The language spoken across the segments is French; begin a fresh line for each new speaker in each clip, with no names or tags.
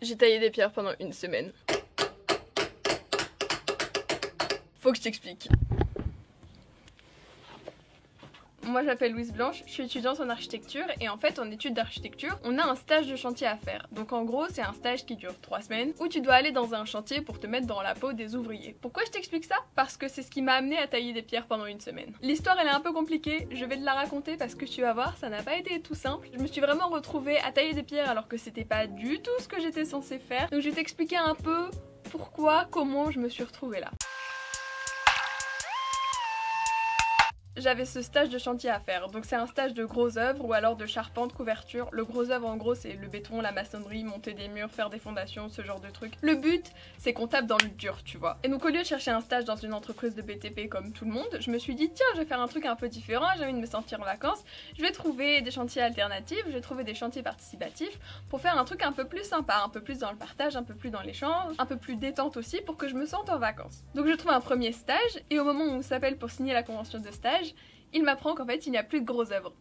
J'ai taillé des pierres pendant une semaine. Faut que je t'explique. Moi je m'appelle Louise Blanche, je suis étudiante en architecture et en fait en études d'architecture on a un stage de chantier à faire. Donc en gros c'est un stage qui dure 3 semaines où tu dois aller dans un chantier pour te mettre dans la peau des ouvriers. Pourquoi je t'explique ça? Parce que c'est ce qui m'a amené à tailler des pierres pendant une semaine. L'histoire elle est un peu compliquée, je vais te la raconter parce que tu vas voir ça n'a pas été tout simple. Je me suis vraiment retrouvée à tailler des pierres alors que c'était pas du tout ce que j'étais censée faire. Donc je vais t'expliquer un peu pourquoi, comment je me suis retrouvée là. J'avais ce stage de chantier à faire, donc c'est un stage de gros œuvres ou alors de charpente, couverture. Le gros œuvre en gros c'est le béton, la maçonnerie, monter des murs, faire des fondations, ce genre de trucs. Le but c'est qu'on tape dans le dur, tu vois. Et donc au lieu de chercher un stage dans une entreprise de BTP comme tout le monde, je me suis dit tiens je vais faire un truc un peu différent, j'ai envie de me sentir en vacances, je vais trouver des chantiers alternatifs, je vais trouver des chantiers participatifs pour faire un truc un peu plus sympa, un peu plus dans le partage, un peu plus dans l'échange, un peu plus détente aussi pour que je me sente en vacances. Donc je trouve un premier stage et au moment où on s'appelle pour signer la convention de stage, il m'apprend qu'en fait il n'y a plus de gros œuvres.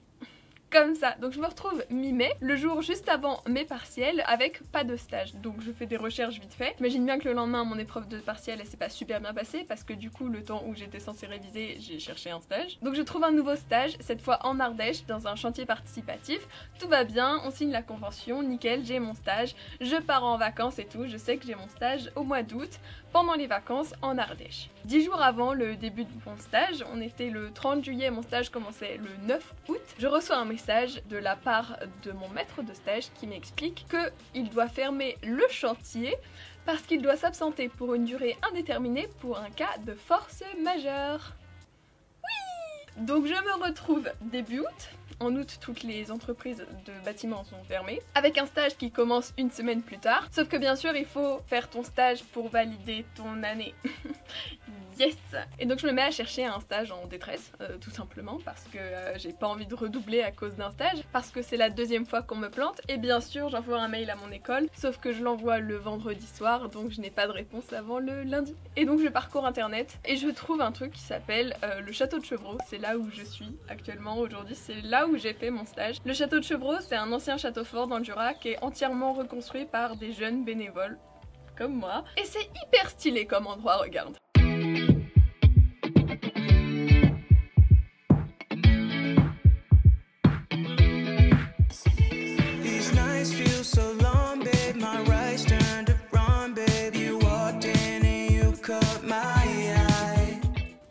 Comme ça, donc je me retrouve mi-mai, le jour juste avant mes partiels, avec pas de stage. Donc je fais des recherches vite fait. J'imagine bien que le lendemain, mon épreuve de partiel, elle s'est pas super bien passée parce que du coup, le temps où j'étais censée réviser, j'ai cherché un stage. Donc je trouve un nouveau stage, cette fois en Ardèche, dans un chantier participatif. Tout va bien, on signe la convention, nickel, j'ai mon stage, je pars en vacances et tout. Je sais que j'ai mon stage au mois d'août, pendant les vacances en Ardèche. 10 jours avant le début de mon stage, on était le 30 juillet, mon stage commençait le 9 août. Je reçois un message de la part de mon maître de stage qui m'explique qu'il doit fermer le chantier parce qu'il doit s'absenter pour une durée indéterminée pour un cas de force majeure. Oui! Donc je me retrouve début août. En août, toutes les entreprises de bâtiments sont fermées, avec un stage qui commence une semaine plus tard. Sauf que bien sûr, il faut faire ton stage pour valider ton année. Yes! Et donc je me mets à chercher un stage en détresse, tout simplement, parce que j'ai pas envie de redoubler à cause d'un stage, parce que c'est la deuxième fois qu'on me plante, et bien sûr j'envoie un mail à mon école, sauf que je l'envoie le vendredi soir, donc je n'ai pas de réponse avant le lundi. Et donc je parcours internet, et je trouve un truc qui s'appelle le château de Chevreau, c'est là où je suis actuellement aujourd'hui, c'est là où j'ai fait mon stage. Le château de Chevreau, c'est un ancien château fort dans le Jura qui est entièrement reconstruit par des jeunes bénévoles, comme moi, et c'est hyper stylé comme endroit, regarde.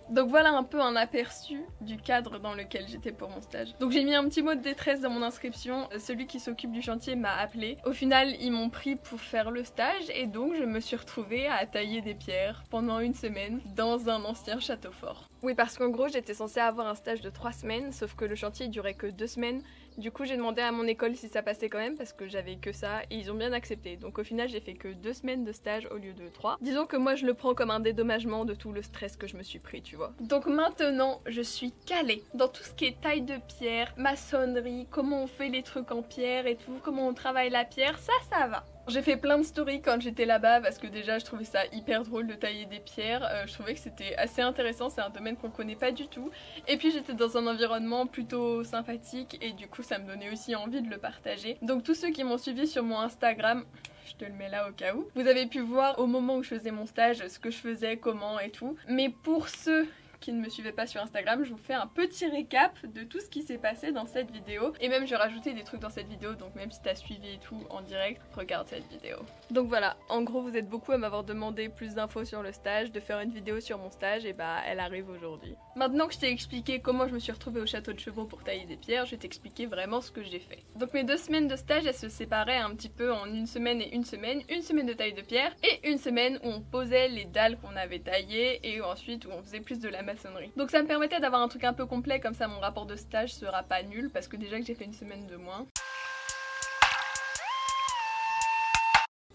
Donc voilà un peu un aperçu du cadre dans lequel j'étais pour mon stage. Donc j'ai mis un petit mot de détresse dans mon inscription, celui qui s'occupe du chantier m'a appelé. Au final ils m'ont pris pour faire le stage et donc je me suis retrouvée à tailler des pierres pendant une semaine dans un ancien château fort. Oui parce qu'en gros j'étais censée avoir un stage de 3 semaines sauf que le chantier durait que 2 semaines. Du coup j'ai demandé à mon école si ça passait quand même parce que j'avais que ça et ils ont bien accepté. Donc au final j'ai fait que 2 semaines de stage au lieu de 3. Disons que moi je le prends comme un dédommagement de tout le stress que je me suis pris, tu vois. Donc maintenant je suis calée dans tout ce qui est taille de pierre, maçonnerie, comment on fait les trucs en pierre et tout, comment on travaille la pierre, ça va. J'ai fait plein de stories quand j'étais là-bas parce que déjà je trouvais ça hyper drôle de tailler des pierres, je trouvais que c'était assez intéressant, c'est un domaine qu'on connaît pas du tout. Et puis j'étais dans un environnement plutôt sympathique et du coup ça me donnait aussi envie de le partager. Donc tous ceux qui m'ont suivi sur mon Instagram, je te le mets là au cas où, vous avez pu voir au moment où je faisais mon stage ce que je faisais, comment et tout. Mais pour ceux qui ne me suivaient pas sur Instagram, je vous fais un petit récap de tout ce qui s'est passé dans cette vidéo. Et même je vais rajouter des trucs dans cette vidéo, donc même si t'as suivi et tout en direct, regarde cette vidéo. Donc voilà, en gros vous êtes beaucoup à m'avoir demandé plus d'infos sur le stage, de faire une vidéo sur mon stage, et bah elle arrive aujourd'hui. Maintenant que je t'ai expliqué comment je me suis retrouvée au château de Chevreau pour tailler des pierres, je vais t'expliquer vraiment ce que j'ai fait. Donc mes 2 semaines de stage, elles se séparaient un petit peu en une semaine et une semaine de taille de pierre, et une semaine où on posait les dalles qu'on avait taillées, et ensuite où on faisait plus de la maçonnerie. Donc ça me permettait d'avoir un truc un peu complet, comme ça mon rapport de stage sera pas nul, parce que déjà que j'ai fait une semaine de moins.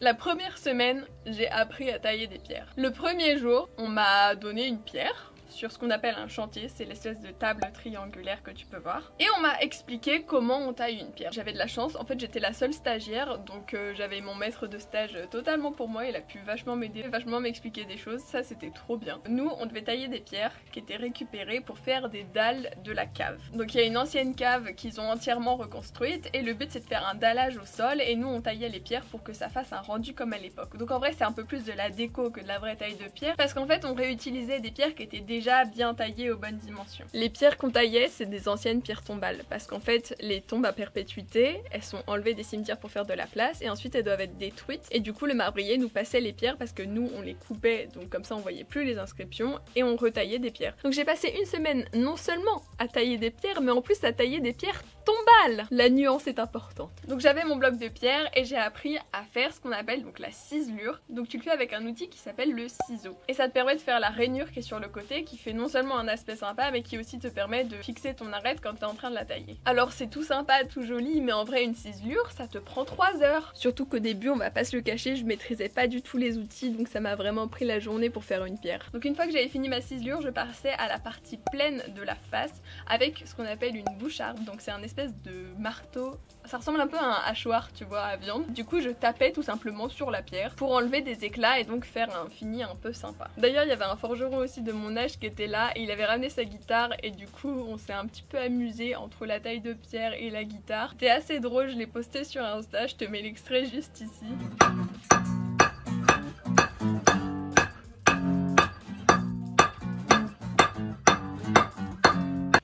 La première semaine, j'ai appris à tailler des pierres. Le premier jour, on m'a donné une pierre, sur ce qu'on appelle un chantier, c'est l'espèce de table triangulaire que tu peux voir. Et on m'a expliqué comment on taille une pierre. J'avais de la chance, en fait j'étais la seule stagiaire, donc j'avais mon maître de stage totalement pour moi, il a pu vachement m'aider, vachement m'expliquer des choses, ça c'était trop bien. Nous on devait tailler des pierres qui étaient récupérées pour faire des dalles de la cave. Donc il y a une ancienne cave qu'ils ont entièrement reconstruite et le but c'est de faire un dallage au sol et nous on taillait les pierres pour que ça fasse un rendu comme à l'époque. Donc en vrai c'est un peu plus de la déco que de la vraie taille de pierre parce qu'en fait on réutilisait des pierres qui étaient déjà bien taillées aux bonnes dimensions. Les pierres qu'on taillait c'est des anciennes pierres tombales parce qu'en fait les tombes à perpétuité elles sont enlevées des cimetières pour faire de la place et ensuite elles doivent être détruites et du coup le marbrier nous passait les pierres parce que nous on les coupait donc comme ça on voyait plus les inscriptions et on retaillait des pierres. Donc j'ai passé une semaine non seulement à tailler des pierres mais en plus à tailler des pierres tombales. La nuance est importante. Donc j'avais mon bloc de pierre et j'ai appris à faire ce qu'on appelle donc la ciselure. Donc tu le fais avec un outil qui s'appelle le ciseau. Et ça te permet de faire la rainure qui est sur le côté qui fait non seulement un aspect sympa mais qui aussi te permet de fixer ton arête quand tu es en train de la tailler. Alors c'est tout sympa, tout joli mais en vrai une ciselure ça te prend 3 heures. Surtout qu'au début on va pas se le cacher, je maîtrisais pas du tout les outils donc ça m'a vraiment pris la journée pour faire une pierre. Donc une fois que j'avais fini ma ciselure je passais à la partie pleine de la face avec ce qu'on appelle une boucharde. Donc c'est un espèce de marteau, ça ressemble un peu à un hachoir tu vois à viande. Du coup je tapais tout simplement sur la pierre pour enlever des éclats et donc faire un fini un peu sympa. D'ailleurs il y avait un forgeron aussi de mon âge qui était là et il avait ramené sa guitare et du coup on s'est un petit peu amusé entre la taille de pierre et la guitare. C'était assez drôle, je l'ai posté sur Insta, je te mets l'extrait juste ici.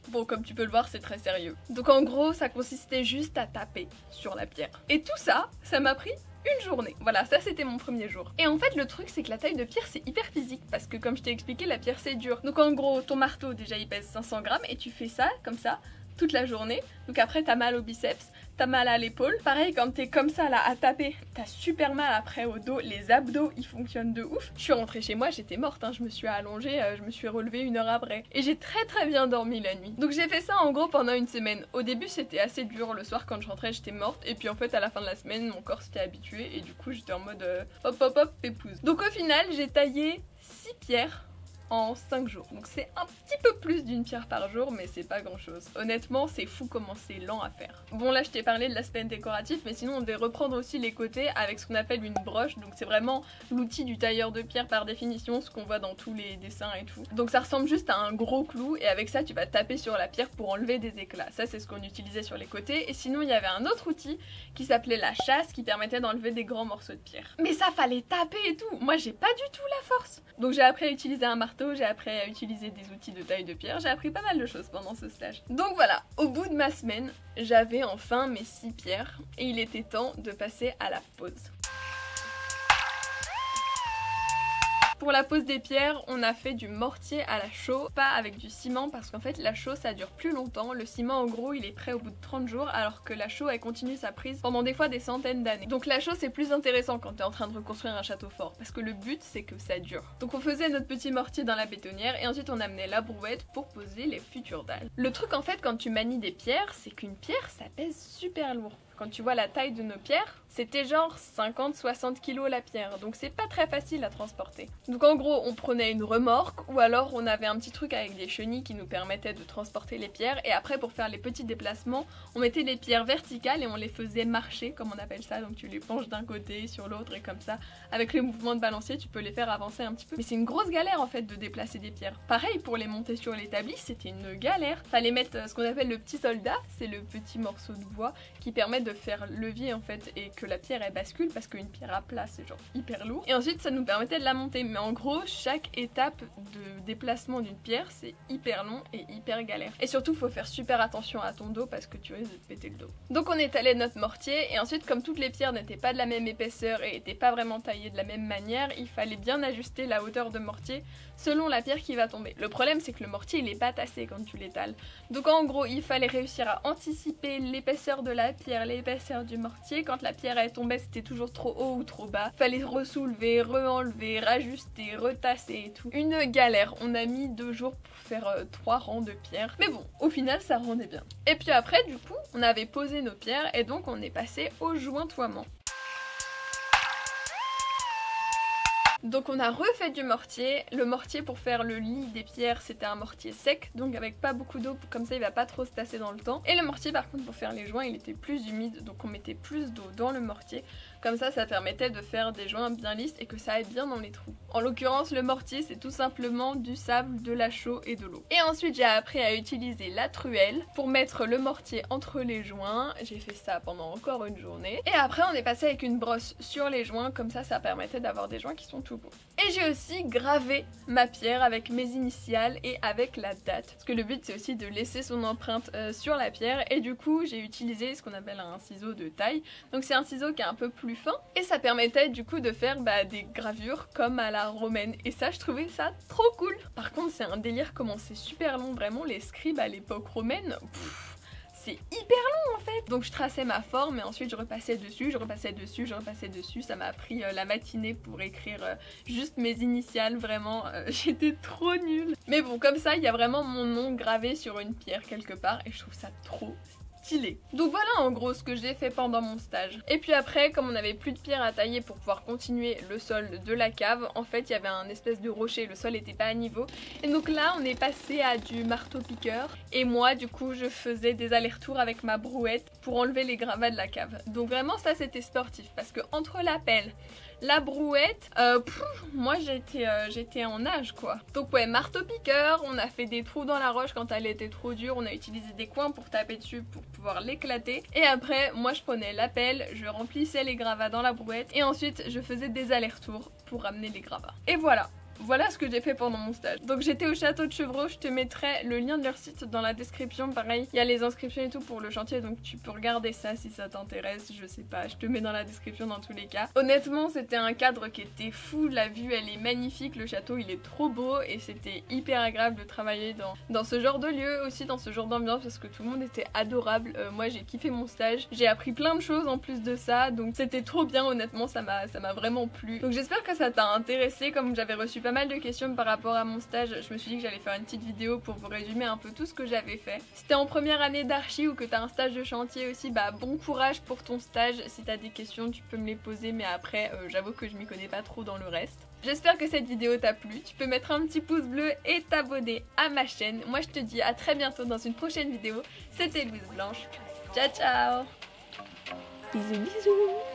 Bon, comme tu peux le voir, c'est très sérieux. Donc en gros, ça consistait juste à taper sur la pierre. Et tout ça, ça m'a pris une journée. Voilà, ça c'était mon premier jour. Et en fait, le truc, c'est que la taille de pierre, c'est hyper physique. Parce que comme je t'ai expliqué, la pierre, c'est dur. Donc en gros, ton marteau, déjà, il pèse 500 grammes. Et tu fais ça, comme ça, toute la journée. Donc après, t'as mal au biceps. T'as mal à l'épaule. Pareil, quand t'es comme ça là à taper, t'as super mal après au dos. Les abdos, ils fonctionnent de ouf. Je suis rentrée chez moi, j'étais morte, hein. Je me suis allongée, je me suis relevée 1 heure après. Et j'ai très bien dormi la nuit. Donc j'ai fait ça en gros pendant une semaine. Au début, c'était assez dur. Le soir, quand je rentrais, j'étais morte. Et puis en fait, à la fin de la semaine, mon corps s'était habitué. Et du coup, j'étais en mode hop, pépouze. Donc au final, j'ai taillé 6 pierres en 5 jours. Donc c'est un petit peu plus d'une pierre par jour, mais c'est pas grand chose. Honnêtement, c'est fou comment c'est lent à faire. Bon, là je t'ai parlé de l'aspect décoratif, mais sinon on devait reprendre aussi les côtés avec ce qu'on appelle une broche. Donc c'est vraiment l'outil du tailleur de pierre par définition, ce qu'on voit dans tous les dessins et tout. Donc ça ressemble juste à un gros clou et avec ça tu vas taper sur la pierre pour enlever des éclats. Ça c'est ce qu'on utilisait sur les côtés. Et sinon il y avait un autre outil qui s'appelait la chasse qui permettait d'enlever des grands morceaux de pierre. Mais ça fallait taper et tout. Moi j'ai pas du tout la force. Donc j'ai appris à utiliser un marteau, j'ai appris à utiliser des outils de taille de pierre, j'ai appris pas mal de choses pendant ce stage. Donc voilà, au bout de ma semaine, j'avais enfin mes 6 pierres et il était temps de passer à la pose. Pour la pose des pierres, on a fait du mortier à la chaux, pas avec du ciment parce qu'en fait la chaux ça dure plus longtemps. Le ciment en gros il est prêt au bout de 30 jours alors que la chaux elle continue sa prise pendant des fois des centaines d'années. Donc la chaux c'est plus intéressant quand t'es en train de reconstruire un château fort parce que le but c'est que ça dure. Donc on faisait notre petit mortier dans la bétonnière et ensuite on amenait la brouette pour poser les futures dalles. Le truc en fait quand tu manies des pierres, c'est qu'une pierre ça pèse super lourd. Quand tu vois la taille de nos pierres, c'était genre 50-60 kg la pierre, donc c'est pas très facile à transporter. Donc en gros, on prenait une remorque ou alors on avait un petit truc avec des chenilles qui nous permettaient de transporter les pierres et après pour faire les petits déplacements, on mettait les pierres verticales et on les faisait marcher, comme on appelle ça, donc tu les penches d'un côté sur l'autre et comme ça, avec les mouvements de balancier, tu peux les faire avancer un petit peu. Mais c'est une grosse galère en fait de déplacer des pierres. Pareil, pour les monter sur l'établi, c'était une galère. Fallait mettre ce qu'on appelle le petit soldat, c'est le petit morceau de bois qui permet de faire levier en fait et que la pierre elle bascule parce qu'une pierre à plat c'est genre hyper lourd et ensuite ça nous permettait de la monter, mais en gros chaque étape de déplacement d'une pierre c'est hyper long et hyper galère et surtout faut faire super attention à ton dos parce que tu risques de te péter le dos. Donc on étalait notre mortier et ensuite comme toutes les pierres n'étaient pas de la même épaisseur et n'étaient pas vraiment taillées de la même manière, il fallait bien ajuster la hauteur de mortier selon la pierre qui va tomber. Le problème c'est que le mortier il est pas tassé quand tu l'étales, donc en gros il fallait réussir à anticiper l'épaisseur de la pierre, l'épaisseur du mortier. Quand la pierre elle tombait c'était toujours trop haut ou trop bas, fallait resoulever, re-enlever, rajuster, retasser et tout. Une galère, on a mis 2 jours pour faire 3 rangs de pierres, mais bon au final ça rendait bien. Et puis après du coup on avait posé nos pierres et donc on est passé au jointoiement. Donc on a refait du mortier. Le mortier pour faire le lit des pierres c'était un mortier sec, donc avec pas beaucoup d'eau, comme ça il va pas trop se tasser dans le temps. Et le mortier par contre pour faire les joints il était plus humide, donc on mettait plus d'eau dans le mortier. Comme ça permettait de faire des joints bien lisses et que ça aille bien dans les trous. En l'occurrence le mortier c'est tout simplement du sable, de la chaux et de l'eau. Et ensuite j'ai appris à utiliser la truelle pour mettre le mortier entre les joints. J'ai fait ça pendant encore une journée. Et après on est passé avec une brosse sur les joints, comme ça permettait d'avoir des joints qui sont tout beaux. Et j'ai aussi gravé ma pierre avec mes initiales et avec la date. Parce que le but c'est aussi de laisser son empreinte sur la pierre. Et du coup j'ai utilisé ce qu'on appelle un ciseau de taille. Donc c'est un ciseau qui est un peu plus fin. Et ça permettait du coup de faire des gravures comme à la romaine. Et ça je trouvais ça trop cool. Par contre c'est un délire comment c'est super long. Vraiment les scribes à l'époque romaine. C'est hyper long en fait. Donc je traçais ma forme et ensuite je repassais dessus, je repassais dessus, je repassais dessus. Ça m'a pris la matinée pour écrire juste mes initiales, vraiment j'étais trop nulle. Mais bon comme ça il y a vraiment mon nom gravé sur une pierre quelque part et je trouve ça trop stylé. Donc voilà en gros ce que j'ai fait pendant mon stage. Et puis après comme on n'avait plus de pierre à tailler pour pouvoir continuer le sol de la cave, en fait il y avait un espèce de rocher, le sol n'était pas à niveau. Et donc là on est passé à du marteau piqueur et moi du coup je faisais des allers-retours avec ma brouette pour enlever les gravats de la cave. Donc vraiment ça c'était sportif parce que entre la pelle, la brouette, moi j'étais en nage quoi. Donc ouais, marteau piqueur, on a fait des trous dans la roche quand elle était trop dure, on a utilisé des coins pour taper dessus pour pouvoir l'éclater. Et après, moi je prenais la pelle, je remplissais les gravats dans la brouette et ensuite je faisais des allers-retours pour ramener les gravats. Et voilà. Voilà ce que j'ai fait pendant mon stage. Donc j'étais au château de Chevreau, je te mettrai le lien de leur site dans la description. Pareil, il y a les inscriptions et tout pour le chantier, donc tu peux regarder ça si ça t'intéresse, je sais pas, je te mets dans la description dans tous les cas. Honnêtement, c'était un cadre qui était fou, la vue elle est magnifique, le château il est trop beau et c'était hyper agréable de travailler dans ce genre de lieu, aussi dans ce genre d'ambiance parce que tout le monde était adorable. Moi j'ai kiffé mon stage, j'ai appris plein de choses en plus de ça, donc c'était trop bien honnêtement, ça m'a vraiment plu. Donc j'espère que ça t'a intéressé, comme j'avais reçu pas mal de questions par rapport à mon stage, je me suis dit que j'allais faire une petite vidéo pour vous résumer un peu tout ce que j'avais fait. Si t'es en première année d'archi ou que t'as un stage de chantier aussi, bon courage pour ton stage. Si t'as des questions tu peux me les poser, mais après j'avoue que je m'y connais pas trop dans le reste. J'espère que cette vidéo t'a plu, tu peux mettre un petit pouce bleu et t'abonner à ma chaîne. Moi je te dis à très bientôt dans une prochaine vidéo. C'était Louise Blanche, ciao ciao.
Bisous bisous.